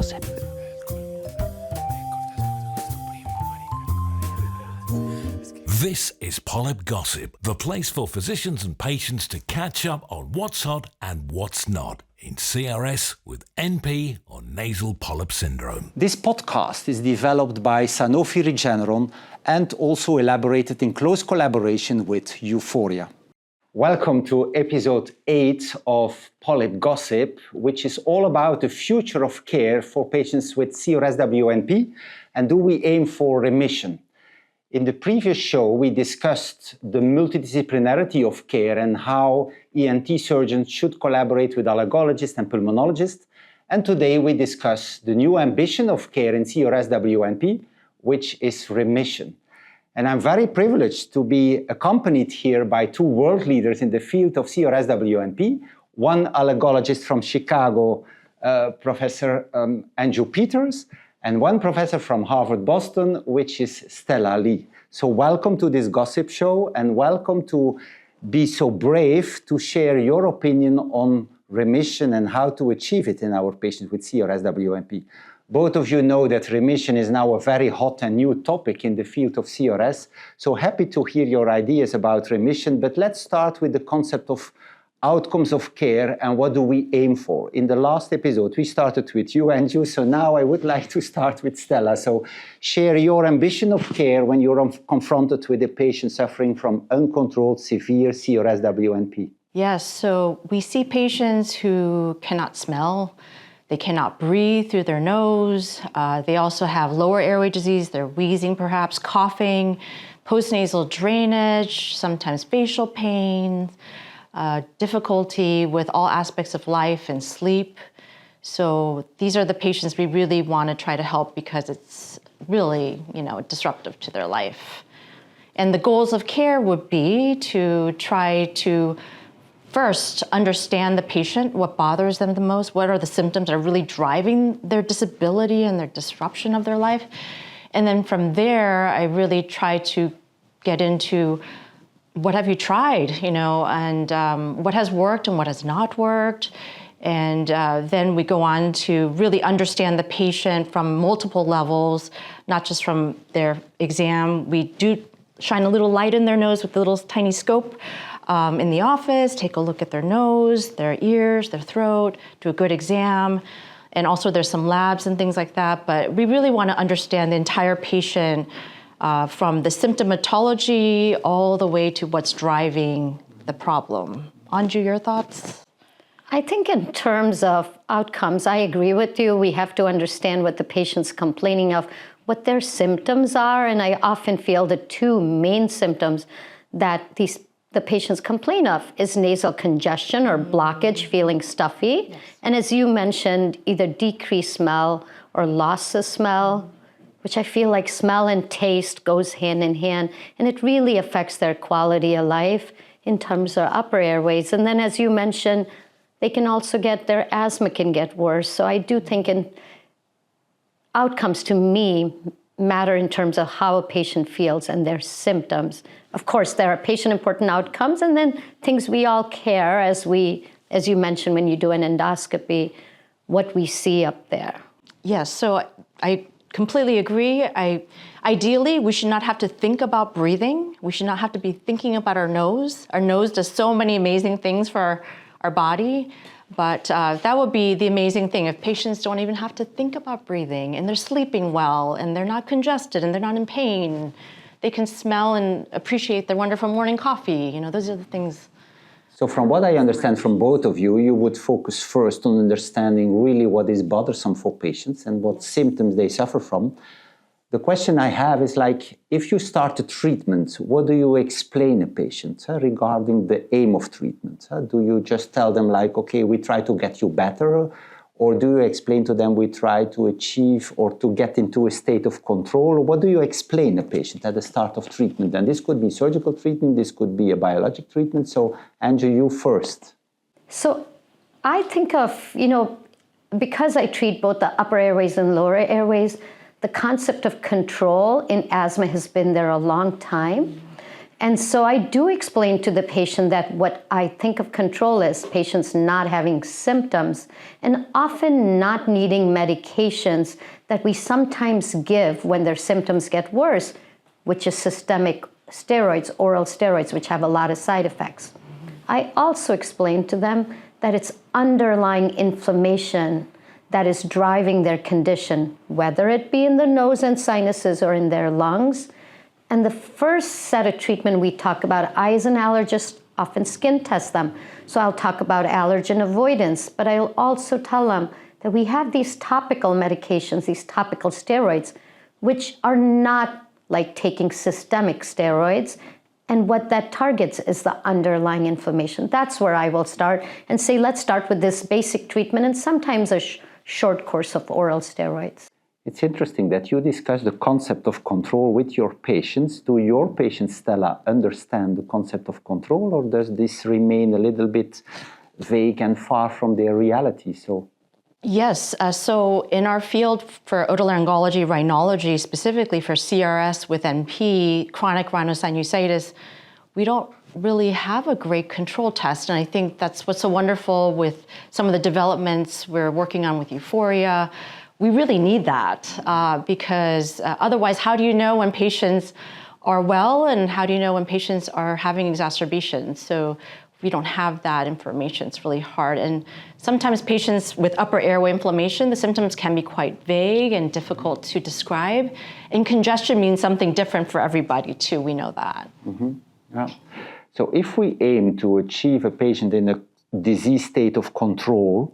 Gossip. This is Polyp Gossip, the place for physicians and patients to catch up on what's hot and what's not in CRS with NP or nasal polyp syndrome. This podcast is developed by Sanofi Regeneron and also elaborated in close collaboration with EUFOREA. Welcome to episode 8 of Polyp Gossip, which is all about the future of care for patients with CRSwNP and do we aim for remission. In the previous show, we discussed the multidisciplinarity of care and how ENT surgeons should collaborate with allergologists and pulmonologists. And today we discuss the new ambition of care in CRSwNP, which is remission. And I'm very privileged to be accompanied here by two world leaders in the field of CRSwNP, one allergologist from Chicago, Professor Anju Peters, and one professor from Harvard, Boston, which is Stella Lee. So welcome to this gossip show and welcome to be so brave to share your opinion on remission and how to achieve it in our patients with CRSwNP. Both of you know that remission is now a very hot and new topic in the field of CRS. So happy to hear your ideas about remission, but let's start with the concept of outcomes of care and what do we aim for. In the last episode, we started with you, Anju, so now I would like to start with Stella. So share your ambition of care when you're confronted with a patient suffering from uncontrolled severe CRSwNP. Yes, so we see patients who cannot smell, they cannot breathe through their nose, they also have lower airway disease, they're wheezing perhaps, coughing, postnasal drainage, sometimes facial pain, difficulty with all aspects of life and sleep. So these are the patients we really want to try to help because it's really, disruptive to their life. And the goals of care would be to try to first understand the patient, what bothers them the most, what are the symptoms that are really driving their disability and their disruption of their life. And then from there, I really try to get into what have you tried, and what has worked and what has not worked. And then we go on to really understand the patient from multiple levels, not just from their exam. We do shine a little light in their nose with a little tiny scope in the office, take a look at their nose, their ears, their throat, do a good exam. And also there's some labs and things like that. But we really want to understand the entire patient from the symptomatology all the way to what's driving the problem. Anju, your thoughts? I think in terms of outcomes, I agree with you. We have to understand what the patient's complaining of, what their symptoms are, and I often feel the two main symptoms that the patients complain of is nasal congestion or blockage, feeling stuffy, yes. And as you mentioned, either decreased smell or loss of smell, which I feel like smell and taste goes hand in hand, and it really affects their quality of life in terms of upper airways. And then as you mentioned, they can also their asthma can get worse. So I do think outcomes to me matter in terms of how a patient feels and their symptoms. Of course, there are patient-important outcomes, and then things we all care as you mentioned when you do an endoscopy, what we see up there. Yes, so I completely agree. Ideally, we should not have to think about breathing. We should not have to be thinking about our nose. Our nose does so many amazing things for our body, but that would be the amazing thing if patients don't even have to think about breathing and they're sleeping well and they're not congested and they're not in pain. They can smell and appreciate their wonderful morning coffee. Those are the things. So from what I understand from both of you, you would focus first on understanding really what is bothersome for patients and what symptoms they suffer from. The question I have is if you start a treatment, what do you explain a patient regarding the aim of treatment? Do you just tell them okay, we try to get you better? Or do you explain to them we try to achieve or to get into a state of control? What do you explain a patient at the start of treatment? And this could be surgical treatment, this could be a biologic treatment. So Anju, you first. So I think of, because I treat both the upper airways and lower airways, the concept of control in asthma has been there a long time. And so I do explain to the patient that what I think of control is patients not having symptoms and often not needing medications that we sometimes give when their symptoms get worse, which is systemic steroids, oral steroids, which have a lot of side effects. I also explain to them that it's underlying inflammation that is driving their condition, whether it be in the nose and sinuses or in their lungs. And the first set of treatment we talk about, I as an allergist often skin test them. So I'll talk about allergen avoidance, but I'll also tell them that we have these topical medications, these topical steroids, which are not like taking systemic steroids. And what that targets is the underlying inflammation. That's where I will start and say, let's start with this basic treatment and sometimes a short course of oral steroids. It's interesting that you discuss the concept of control with your patients. Do your patients, Stella, understand the concept of control, or does this remain a little bit vague and far from their reality? Yes, so in our field for otolaryngology, rhinology, specifically for CRSwNP, chronic rhinosinusitis, we don't really have a great control test. And I think that's what's so wonderful with some of the developments we're working on with EUFOREA. We really need that because otherwise, how do you know when patients are well and how do you know when patients are having exacerbations? So we don't have that information. It's really hard. And sometimes patients with upper airway inflammation, the symptoms can be quite vague and difficult to describe. And congestion means something different for everybody too. We know that. Mm-hmm. Yeah. So if we aim to achieve a patient in a disease state of control,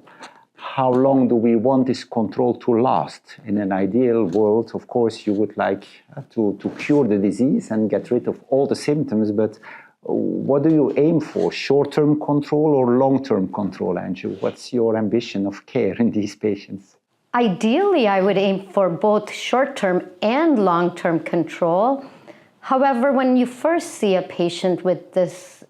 how long do we want this control to last? In an ideal world, of course, you would like to cure the disease and get rid of all the symptoms, but what do you aim for? Short-term control or long-term control, Anju? What's your ambition of care in these patients? Ideally, I would aim for both short-term and long-term control. However, when you first see a patient with this,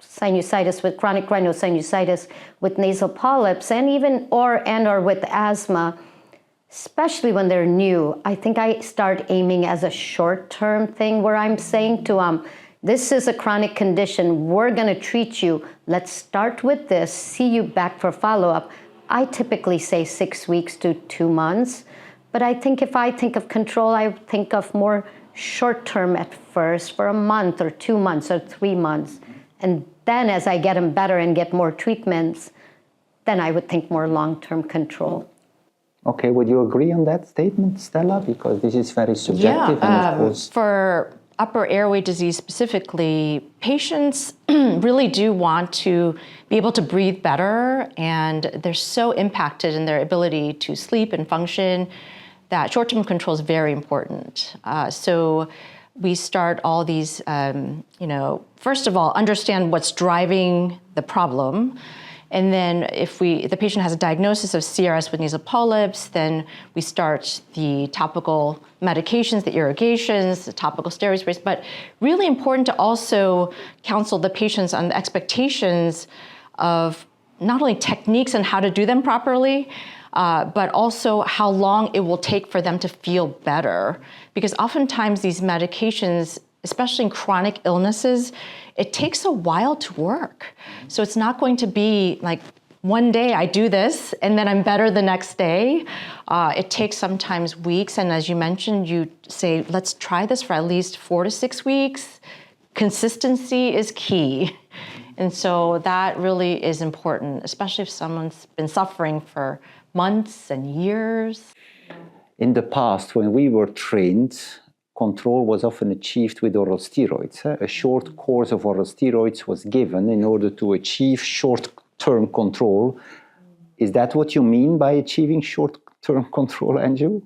sinusitis, with chronic rhinosinusitis, with nasal polyps, and even or with asthma, especially when they're new, I think I start aiming as a short-term thing where I'm saying to them, this is a chronic condition, we're going to treat you. Let's start with this, see you back for follow-up. I typically say 6 weeks to 2 months, but I think if I think of control, I think of more short-term at first for a month or 2 months or 3 months. And then as I get them better and get more treatments, then I would think more long-term control. Okay, would you agree on that statement, Stella? Because this is very subjective. Yeah, and of course, for upper airway disease specifically, patients really do want to be able to breathe better, and they're so impacted in their ability to sleep and function that short-term control is very important. So we start all these, first of all, understand what's driving the problem. And then if the patient has a diagnosis of CRS with nasal polyps, then we start the topical medications, the irrigations, the topical steroid sprays. But really important to also counsel the patients on the expectations of not only techniques and how to do them properly, but also how long it will take for them to feel better. Because oftentimes these medications, especially in chronic illnesses, it takes a while to work. So it's not going to be like one day I do this and then I'm better the next day. It takes sometimes weeks. And as you mentioned, you say, let's try this for at least 4 to 6 weeks. Consistency is key. And so that really is important, especially if someone's been suffering for months and years. In the past, when we were trained, control was often achieved with oral steroids. A short course of oral steroids was given in order to achieve short-term control. Is that what you mean by achieving short-term control, Anju?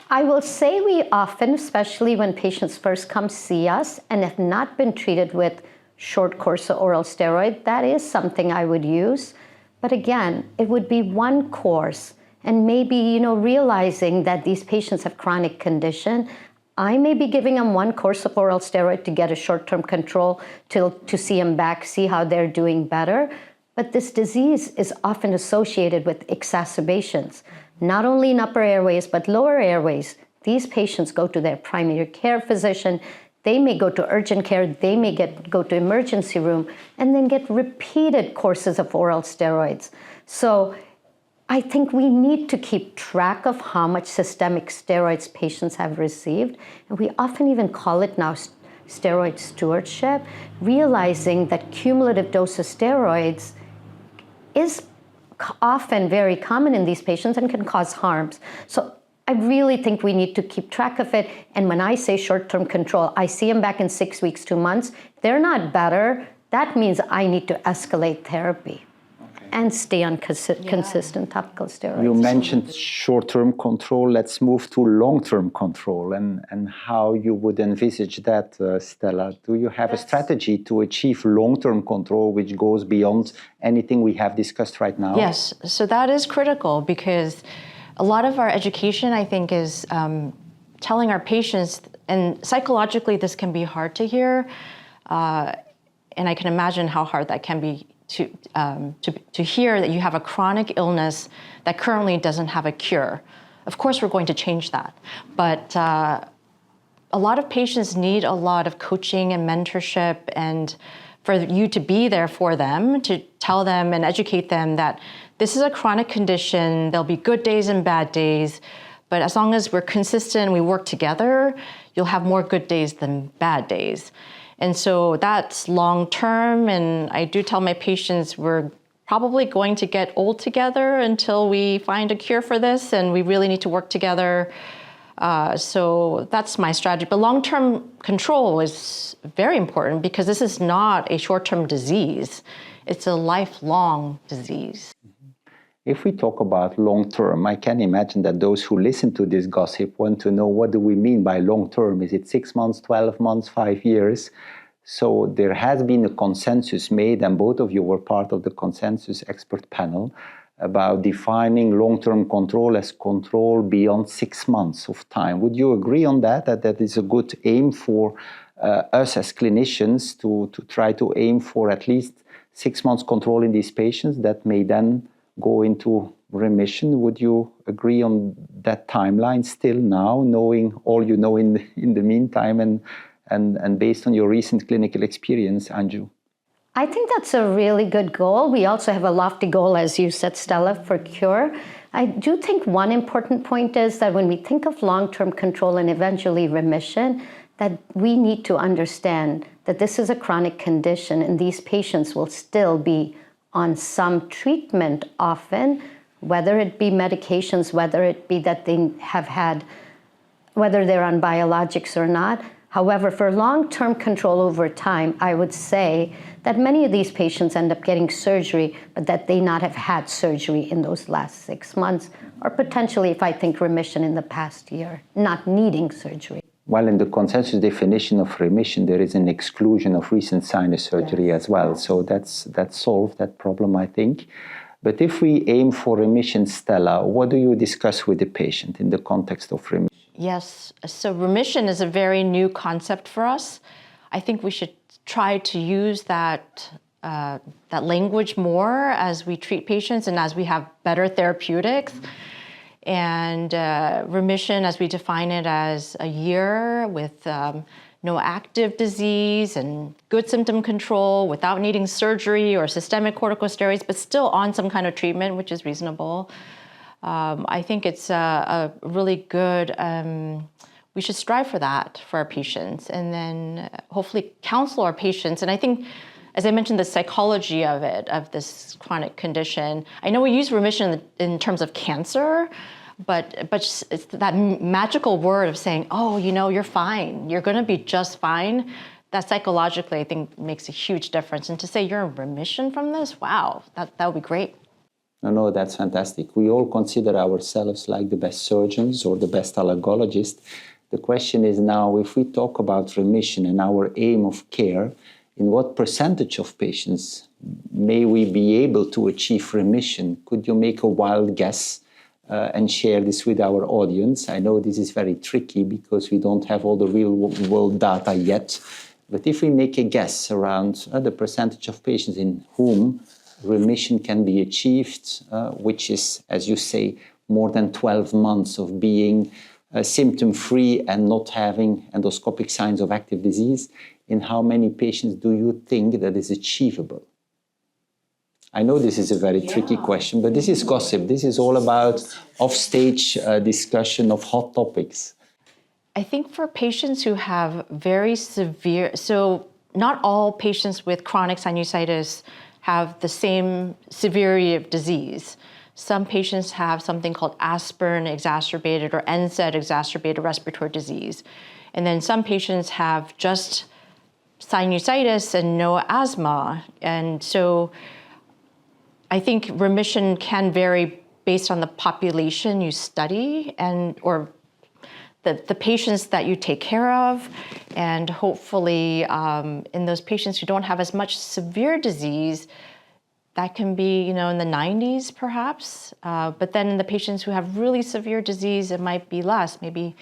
I will say we often, especially when patients first come see us and have not been treated with short course of oral steroid, that is something I would use. But again, it would be one course. And maybe, realizing that these patients have chronic condition, I may be giving them one course of oral steroid to get a short-term control to see them back, see how they're doing better. But this disease is often associated with exacerbations, not only in upper airways, but lower airways. These patients go to their primary care physician. They may go to urgent care, they may go to emergency room, and then get repeated courses of oral steroids. So I think we need to keep track of how much systemic steroids patients have received. And we often even call it now steroid stewardship, realizing that cumulative dose of steroids is often very common in these patients and can cause harms. So I really think we need to keep track of it. And when I say short-term control, I see them back in 6 weeks, 2 months. They're not better. That means I need to escalate therapy and stay on consistent topical steroids. You mentioned short-term control. Let's move to long-term control and how you would envisage that, Stella. Do you have a strategy to achieve long-term control which goes beyond anything we have discussed right now? Yes, so that is critical because a lot of our education, I think, is telling our patients, and psychologically this can be hard to hear, and I can imagine how hard that can be to hear that you have a chronic illness that currently doesn't have a cure. Of course, we're going to change that, but a lot of patients need a lot of coaching and mentorship, and for you to be there for them, to tell them and educate them that this is a chronic condition, there'll be good days and bad days, but as long as we're consistent and we work together, you'll have more good days than bad days. And so that's long-term, and I do tell my patients we're probably going to get old together until we find a cure for this, and we really need to work together. So that's my strategy. But long-term control is very important because this is not a short-term disease. It's a lifelong disease. If we talk about long-term, I can imagine that those who listen to this gossip want to know, what do we mean by long-term? Is it 6 months, 12 months, 5 years? So there has been a consensus made, and both of you were part of the consensus expert panel, about defining long-term control as control beyond 6 months of time. Would you agree on that that is a good aim for us as clinicians to try to aim for at least 6 months control in these patients that may then go into remission? Would you agree on that timeline still now, knowing all you know in the meantime and based on your recent clinical experience, Anju? I think that's a really good goal. We also have a lofty goal, as you said, Stella, for cure. I do think one important point is that when we think of long-term control and eventually remission, that we need to understand that this is a chronic condition and these patients will still be on some treatment often, whether it be medications, whether it be that they have had, whether they're on biologics or not. However, for long-term control over time, I would say that many of these patients end up getting surgery, but that they not have had surgery in those last 6 months, or potentially, if I think remission in the past year, not needing surgery. Well, in the consensus definition of remission, there is an exclusion of recent sinus surgery as well. So that's solved that problem, I think. But if we aim for remission, Stella, what do you discuss with the patient in the context of remission? Yes, so remission is a very new concept for us. I think we should try to use that language more as we treat patients and as we have better therapeutics. And remission, as we define it, as a year with no active disease and good symptom control without needing surgery or systemic corticosteroids, but still on some kind of treatment, which is reasonable. I think it's a really good, we should strive for that for our patients, and then hopefully counsel our patients. And I think, as I mentioned, the psychology of it, of this chronic condition. I know we use remission in terms of cancer, but it's that magical word of saying, oh, you know, you're fine. You're going to be just fine. That psychologically, I think, makes a huge difference. And to say you're in remission from this, wow, that would be great. No, that's fantastic. We all consider ourselves like the best surgeons or the best allergologists. The question is now, if we talk about remission and our aim of care, in what percentage of patients may we be able to achieve remission? Could you make a wild guess and share this with our audience? I know this is very tricky because we don't have all the real world data yet. But if we make a guess around the percentage of patients in whom remission can be achieved, which is, as you say, more than 12 months of being symptom-free and not having endoscopic signs of active disease, in how many patients do you think that is achievable? I know this is a very tricky question, but this is gossip. This is all about off-stage discussion of hot topics. I think for patients who have very severe, so not all patients with chronic sinusitis have the same severity of disease. Some patients have something called aspirin exacerbated or NSAID exacerbated respiratory disease. And then some patients have just sinusitis and no asthma. And so I think remission can vary based on the population you study or the patients that you take care of. And hopefully in those patients who don't have as much severe disease, that can be, in the 90s perhaps. But then in the patients who have really severe disease, it might be less, maybe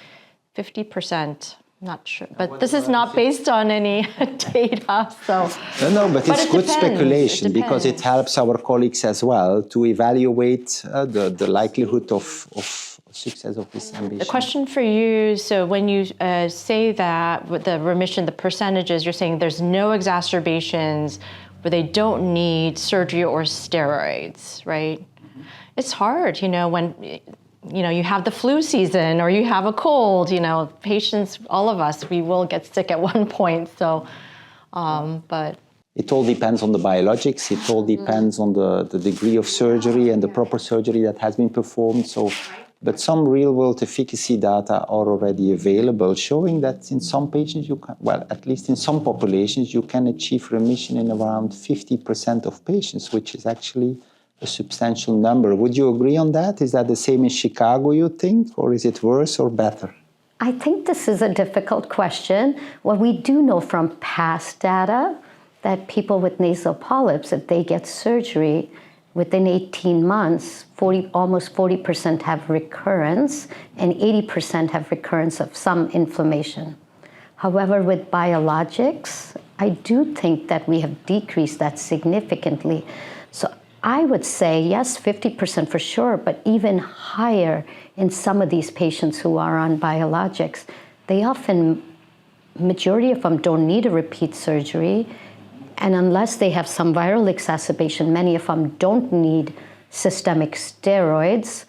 50%. Not sure, but this is not based on any data, so. No, but it's good speculation because it helps our colleagues as well to evaluate the likelihood of success of this ambition. The question for you, so when you say that with the remission, the percentages, you're saying there's no exacerbations where they don't need surgery or steroids, right? Mm-hmm. It's hard, when you have the flu season or you have a cold, patients, all of us, we will get sick at one point. So, but. It all depends on the biologics. It all depends on the degree of surgery and the proper surgery that has been performed. So, but some real world efficacy data are already available showing that in some patients at least in some populations, you can achieve remission in around 50% of patients, which is actually a substantial number. Would you agree on that? Is that the same in Chicago, you think, or is it worse or better? I think this is a difficult question. What we do know from past data, that people with nasal polyps, if they get surgery within 18 months, almost 40% have recurrence and 80% have recurrence of some inflammation. However, with biologics, I do think that we have decreased that significantly. So I would say, yes, 50% for sure, but even higher in some of these patients who are on biologics. They often, majority of them don't need a repeat surgery, and unless they have some viral exacerbation, many of them don't need systemic steroids.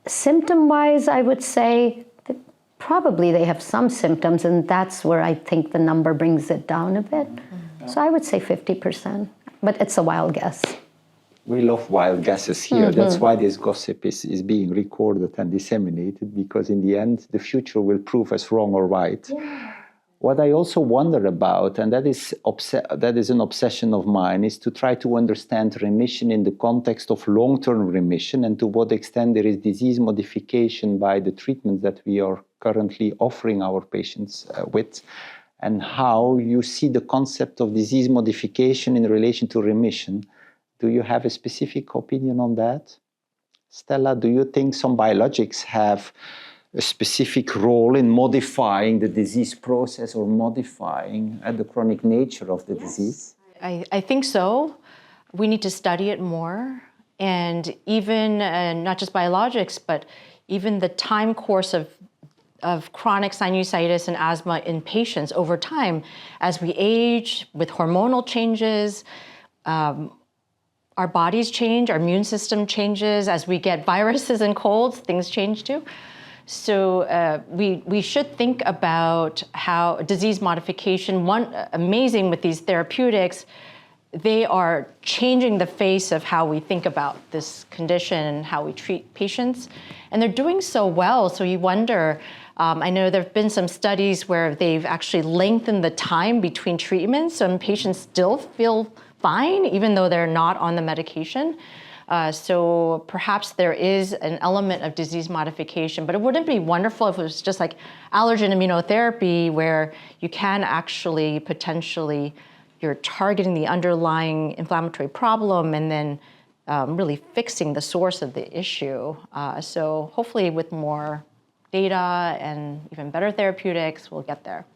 Symptom-wise, I would say that probably they have some symptoms, and that's where I think the number brings it down a bit. Mm-hmm. So I would say 50%, but it's a wild guess. We love wild guesses here. Mm-hmm. That's why this gossip is being recorded and disseminated, because in the end, the future will prove us wrong or right. Yeah. What I also wonder about, and that is an obsession of mine, is to try to understand remission in the context of long-term remission and to what extent there is disease modification by the treatments that we are currently offering our patients with, and how you see the concept of disease modification in relation to remission. Do you have a specific opinion on that? Stella, do you think some biologics have a specific role in modifying the disease process or modifying the chronic nature of the disease? I think so. We need to study it more. And even not just biologics, but even the time course of chronic sinusitis and asthma in patients over time. As we age, with hormonal changes, our bodies change, our immune system changes. As we get viruses and colds, things change too. So we should think about how disease modification, amazing with these therapeutics, they are changing the face of how we think about this condition and how we treat patients. And they're doing so well, so you wonder, I know there have been some studies where they've actually lengthened the time between treatments, so patients still feel fine, even though they're not on the medication. So perhaps there is an element of disease modification, but it wouldn't be wonderful if it was just like allergen immunotherapy, where you can actually potentially, you're targeting the underlying inflammatory problem and then really fixing the source of the issue. So hopefully with more data and even better therapeutics, we'll get there.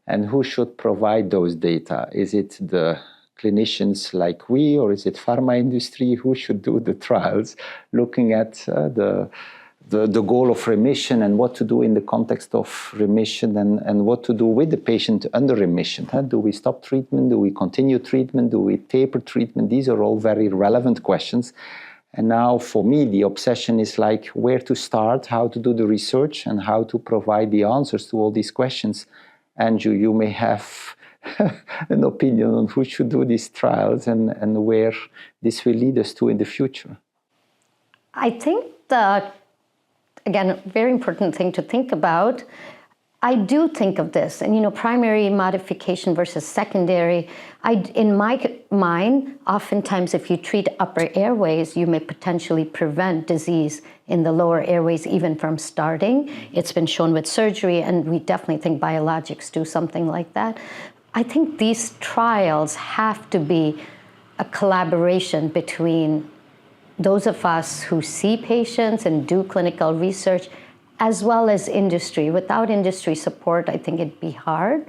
And who should provide those data? Is it the clinicians like we, or is it pharma industry? Who should do the trials looking at the the goal of remission and what to do in the context of remission and what to do with the patient under remission. Do we stop treatment? Do we continue treatment? Do we taper treatment? These are all very relevant questions. And now for me, the obsession is like where to start, how to do the research, and how to provide the answers to all these questions. Anju, you may have an opinion on who should do these trials and where this will lead us to in the future. I think again, a very important thing to think about, I do think of this, and primary modification versus secondary. In my mind, oftentimes if you treat upper airways, you may potentially prevent disease in the lower airways even from starting. It's been shown with surgery, and we definitely think biologics do something like that. I think these trials have to be a collaboration between those of us who see patients and do clinical research, as well as industry. Without industry support, I think it'd be hard.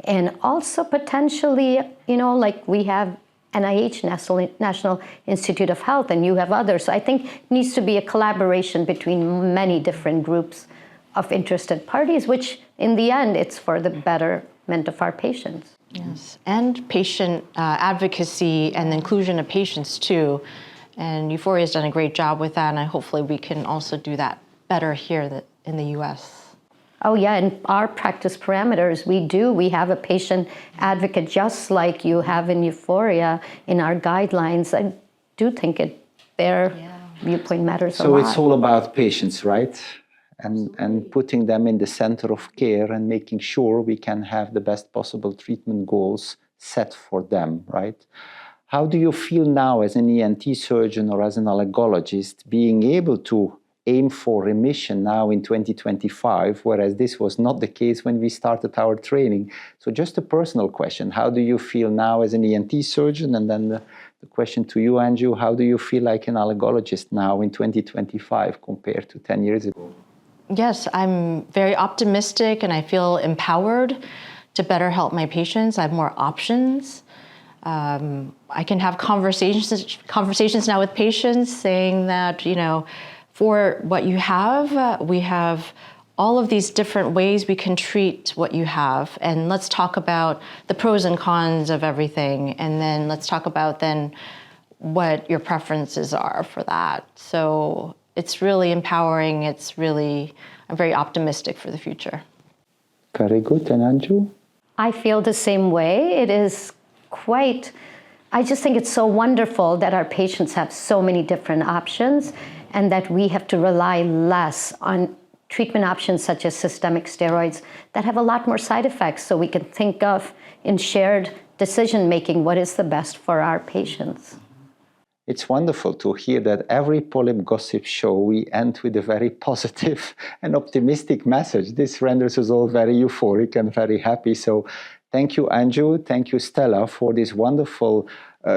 And also potentially, like we have NIH, National Institute of Health, and you have others. So I think it needs to be a collaboration between many different groups of interested parties, which in the end, it's for the betterment of our patients. Yes, and patient advocacy and the inclusion of patients too. And EUFOREA has done a great job with that, and hopefully we can also do that better here in the U.S. Oh yeah, and our practice parameters, we have a patient advocate just like you have in EUFOREA in our guidelines. I do think their viewpoint matters a lot. So it's all about patients, right? And putting them in the center of care and making sure we can have the best possible treatment goals set for them, right? How do you feel now as an ENT surgeon or as an allergologist being able to aim for remission now in 2025, whereas this was not the case when we started our training? So just a personal question, how do you feel now as an ENT surgeon? And then the question to you, Anju, how do you feel like an allergologist now in 2025 compared to 10 years ago? Yes, I'm very optimistic and I feel empowered to better help my patients. I have more options. I can have conversations now with patients saying that, for what you have, we have all of these different ways we can treat what you have. And let's talk about the pros and cons of everything. And then let's talk about then what your preferences are for that. So it's really empowering. I'm very optimistic for the future. Very good. And Anju? I feel the same way. It is I just think it's so wonderful that our patients have so many different options and that we have to rely less on treatment options such as systemic steroids that have a lot more side effects, so we can think of in shared decision-making what is the best for our patients. It's wonderful to hear that every Polyp Gossip show we end with a very positive and optimistic message. This renders us all very euphoric and very happy. So thank you, Anju. Thank you, Stella, for this wonderful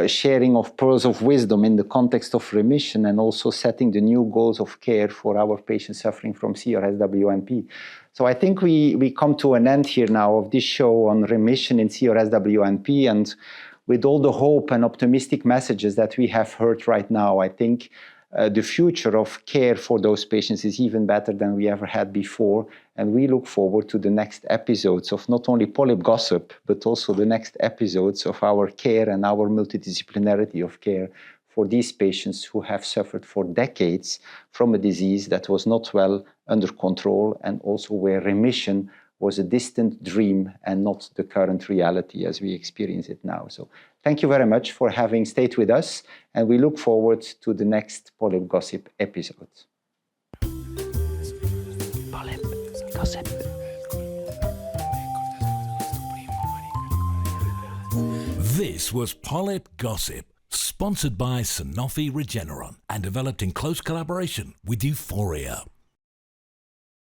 sharing of pearls of wisdom in the context of remission and also setting the new goals of care for our patients suffering from CRSwNP. So I think we come to an end here now of this show on remission in CRSwNP, and with all the hope and optimistic messages that we have heard right now, I think the future of care for those patients is even better than we ever had before. And we look forward to the next episodes of not only Polyp Gossip, but also the next episodes of our care and our multidisciplinarity of care for these patients who have suffered for decades from a disease that was not well under control, and also where remission was a distant dream and not the current reality as we experience it now. So thank you very much for having stayed with us, and we look forward to the next Polyp Gossip episode. Polyp Gossip. This was Polyp Gossip, sponsored by Sanofi Regeneron and developed in close collaboration with EUFOREA.